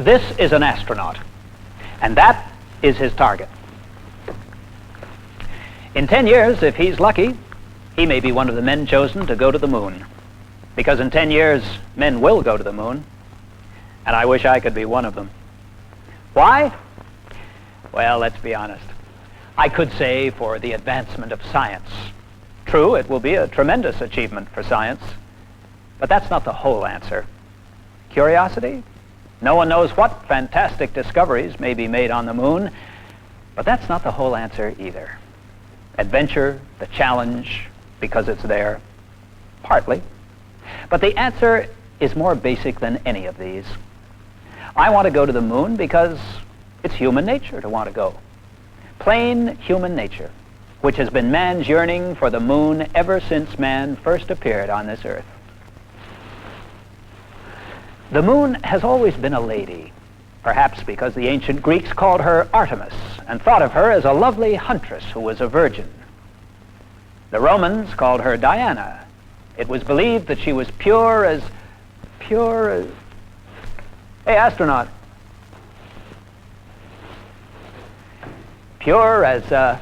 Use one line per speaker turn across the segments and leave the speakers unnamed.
This is an astronaut, and that is his target. In 10 years, if he's lucky, he may be one of the men chosen to go to the moon. Because in 10 years, men will go to the moon, and I wish I could be one of them. Why? Well, let's be honest. I could say for the advancement of science. True, it will be a tremendous achievement for science, but that's not the whole answer. Curiosity? No one knows what fantastic discoveries may be made on the moon, but that's not the whole answer either. Adventure, the challenge, because it's there, partly. But the answer is more basic than any of these. I want to go to the moon because it's human nature to want to go. Plain human nature, which has been man's yearning for the moon ever since man first appeared on this earth. The moon has always been a lady, perhaps because the ancient Greeks called her Artemis and thought of her as a lovely huntress who was a virgin. The Romans called her Diana. It was believed that she was pure as... Hey, astronaut. Pure as a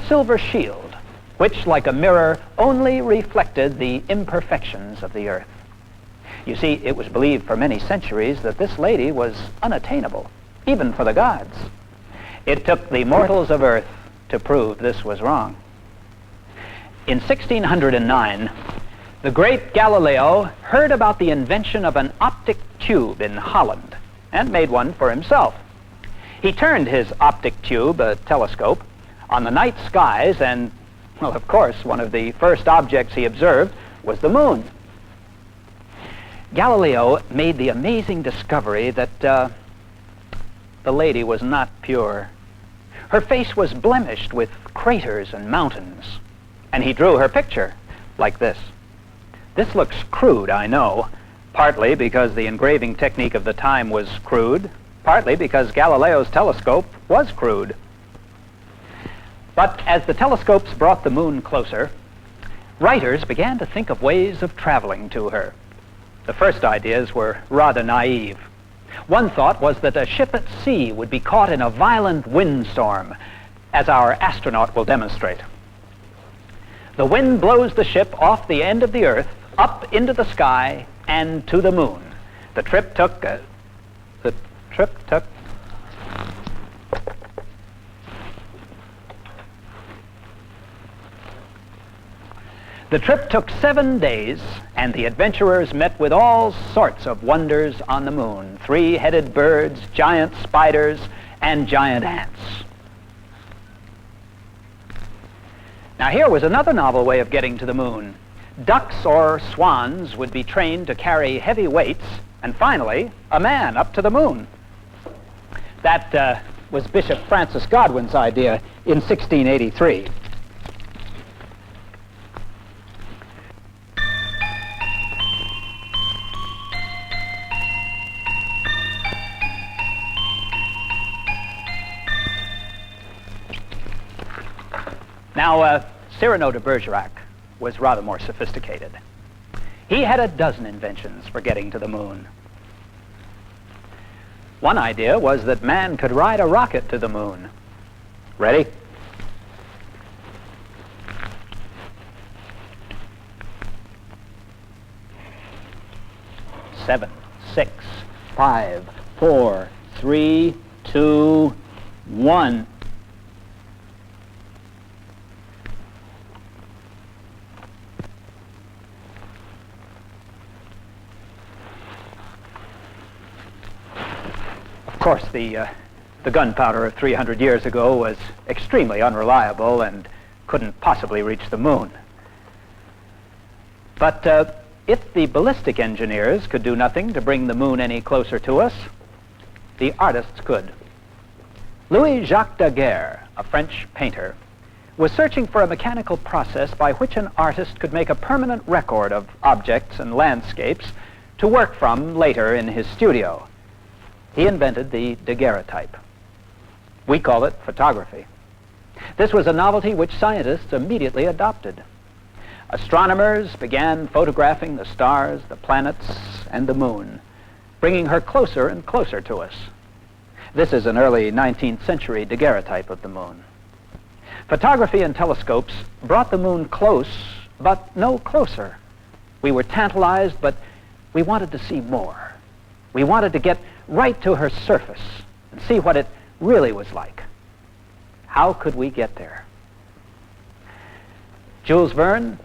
silver shield, which, like a mirror, only reflected the imperfections of the earth. You see, it was believed for many centuries that this lady was unattainable, even for the gods. It took the mortals of earth to prove this was wrong. In 1609, the great Galileo heard about the invention of an optic tube in Holland and made one for himself. He turned his optic tube, a telescope, on the night skies and, well, of course, one of the first objects he observed was the moon. Galileo made the amazing discovery that the lady was not pure. Her face was blemished with craters and mountains, and he drew her picture like this. This looks crude, I know, partly because the engraving technique of the time was crude, partly because Galileo's telescope was crude. But as the telescopes brought the moon closer, writers began to think of ways of traveling to her. The first ideas were rather naive. One thought was that a ship at sea would be caught in a violent windstorm, as our astronaut will demonstrate. The wind blows the ship off the end of the earth, up into the sky, and to the moon. The trip took The trip took 7 days, and the adventurers met with all sorts of wonders on the moon. 3-headed birds, giant spiders, and giant ants. Now here was another novel way of getting to the moon. Ducks or swans would be trained to carry heavy weights, and finally, a man up to the moon. That was Bishop Francis Godwin's idea in 1683. Now, Cyrano de Bergerac was rather more sophisticated. He had a dozen inventions for getting to the moon. One idea was that man could ride a rocket to the moon. Ready? Seven, 6, 5, 4, 3, 2, 1. Of course, the gunpowder of 300 years ago was extremely unreliable and couldn't possibly reach the moon. But if the ballistic engineers could do nothing to bring the moon any closer to us, the artists could. Louis-Jacques Daguerre, a French painter, was searching for a mechanical process by which an artist could make a permanent record of objects and landscapes to work from later in his studio. He invented the daguerreotype. We call it photography. This was a novelty which scientists immediately adopted. Astronomers began photographing the stars, the planets, and the moon. bringing her closer and closer to us. This is an early 19th century daguerreotype of the moon. Photography and telescopes brought the moon close, but no closer. We were tantalized, but we wanted to see more. We wanted to get right to her surface and see what it really was like. How could we get there? Jules Verne,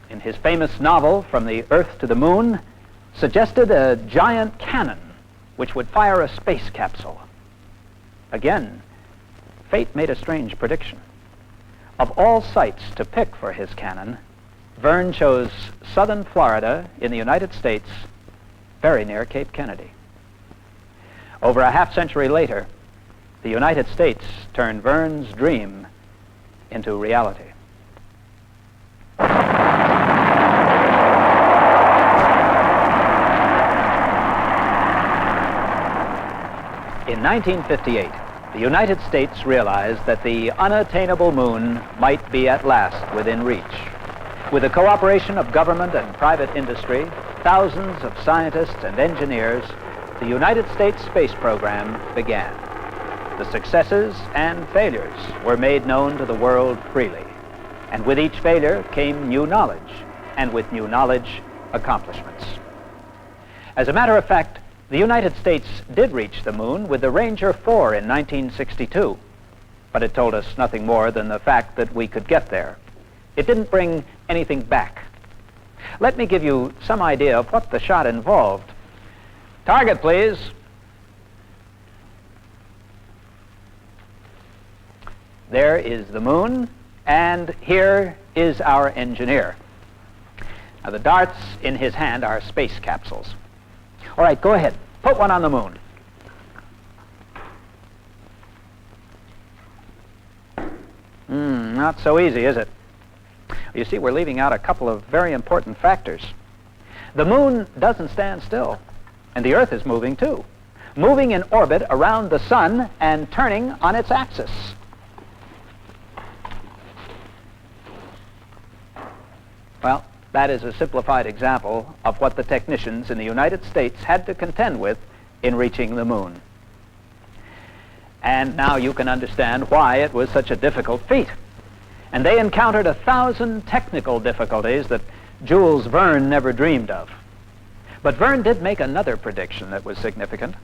in his famous novel From the Earth to the Moon, suggested a giant cannon which would fire a space capsule. Again, fate made a strange prediction. Of all sites to pick for his cannon, Verne chose southern Florida in the United States, very near Cape Kennedy. Over a half-century later, the United States turned Verne's dream into reality. In 1958, the United States realized that the unattainable moon might be at last within reach. With the cooperation of government and private industry, thousands of scientists and engineers, the United States space program began. The successes and failures were made known to the world freely. And with each failure came new knowledge, and with new knowledge, accomplishments. As a matter of fact, the United States did reach the moon with the Ranger 4 in 1962, but it told us nothing more than the fact that we could get there. It didn't bring anything back. Let me give you some idea of what the shot involved. Target, please. There is the moon, and here is our engineer. Now, the darts in his hand are space capsules. All right, go ahead. Put one on the moon. Not so easy, is it? You see, we're leaving out a couple of very important factors. The moon doesn't stand still, and the Earth is moving too, moving in orbit around the sun and turning on its axis. Well, that is a simplified example of what the technicians in the United States had to contend with in reaching the moon. And now you can understand why it was such a difficult feat. And they encountered 1,000 technical difficulties that Jules Verne never dreamed of. But Verne did make another prediction that was significant.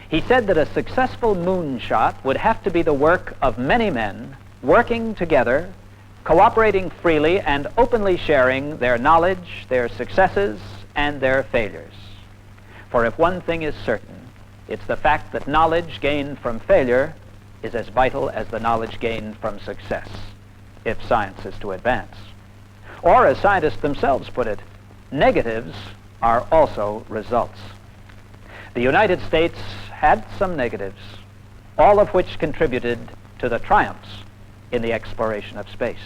He said that a successful moonshot would have to be the work of many men working together, cooperating freely and openly sharing their knowledge, their successes, and their failures. For if one thing is certain, it's the fact that knowledge gained from failure is as vital as the knowledge gained from success, if science is to advance. Or, as scientists themselves put it, negatives are also results. The United States had some negatives, all of which contributed to the triumphs in the exploration of space.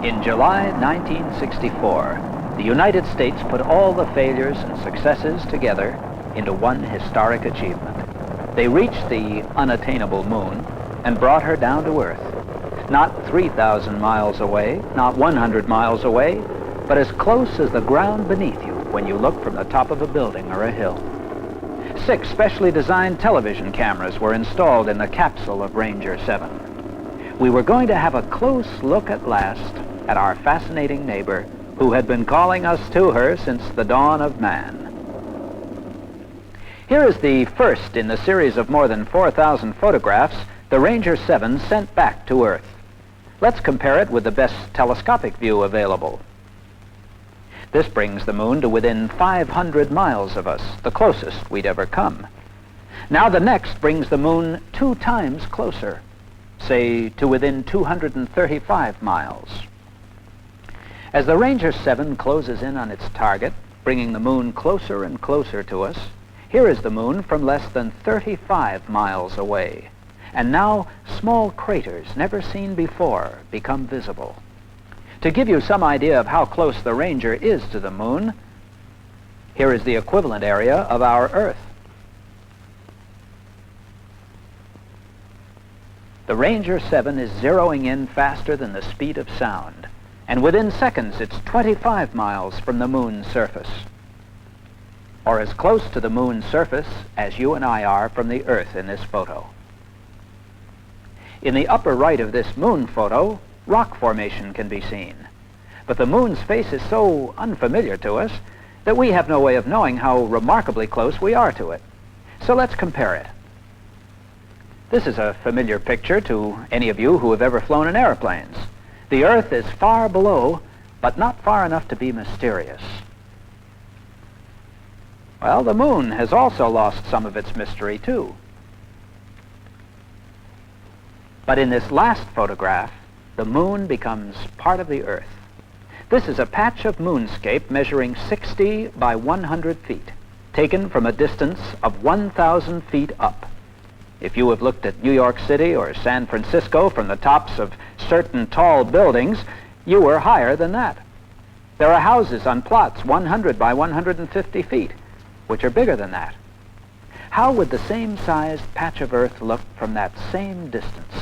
In July 1964, the United States put all the failures and successes together into one historic achievement. They reached the unattainable moon and brought her down to Earth. Not 3,000 miles away, not 100 miles away, but as close as the ground beneath you when you look from the top of a building or a hill. 6 specially designed television cameras were installed in the capsule of Ranger 7. We were going to have a close look at last at our fascinating neighbor who had been calling us to her since the dawn of man. Here is the first in the series of more than 4,000 photographs the Ranger 7 sent back to Earth. Let's compare it with the best telescopic view available. This brings the moon to within 500 miles of us, the closest we'd ever come. Now the next brings the moon 2 times closer, say to within 235 miles. As the Ranger 7 closes in on its target, bringing the moon closer and closer to us, here is the moon from less than 35 miles away. And now small craters never seen before become visible. To give you some idea of how close the Ranger is to the moon, here is the equivalent area of our Earth. The Ranger 7 is zeroing in faster than the speed of sound. and within seconds it's 25 miles from the moon's surface, or as close to the moon's surface as you and I are from the Earth in this photo. In the upper right of this moon photo, rock formation can be seen. But the moon's face is so unfamiliar to us that we have no way of knowing how remarkably close we are to it. So let's compare it. This is a familiar picture to any of you who have ever flown in airplanes. The Earth is far below, but not far enough to be mysterious. Well, the moon has also lost some of its mystery, too. But in this last photograph, the moon becomes part of the Earth. This is a patch of moonscape measuring 60 by 100 feet, taken from a distance of 1,000 feet up. If you have looked at New York City or San Francisco from the tops of certain tall buildings, you were higher than that. There are houses on plots 100 by 150 feet, which are bigger than that. How would the same sized patch of Earth look from that same distance?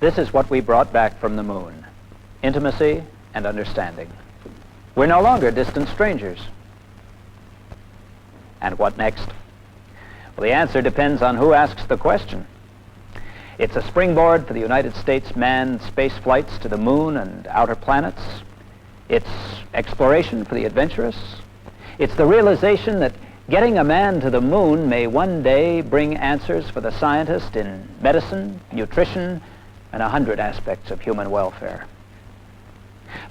This is what we brought back from the moon: intimacy and understanding. We're no longer distant strangers. And what next? Well, the answer depends on who asks the question. It's a springboard for the United States manned space flights to the moon and outer planets. It's exploration for the adventurous. It's the realization that getting a man to the moon may one day bring answers for the scientist in medicine, nutrition, and 100 aspects of human welfare.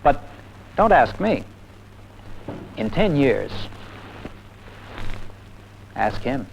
But don't ask me. In 10 years, ask him.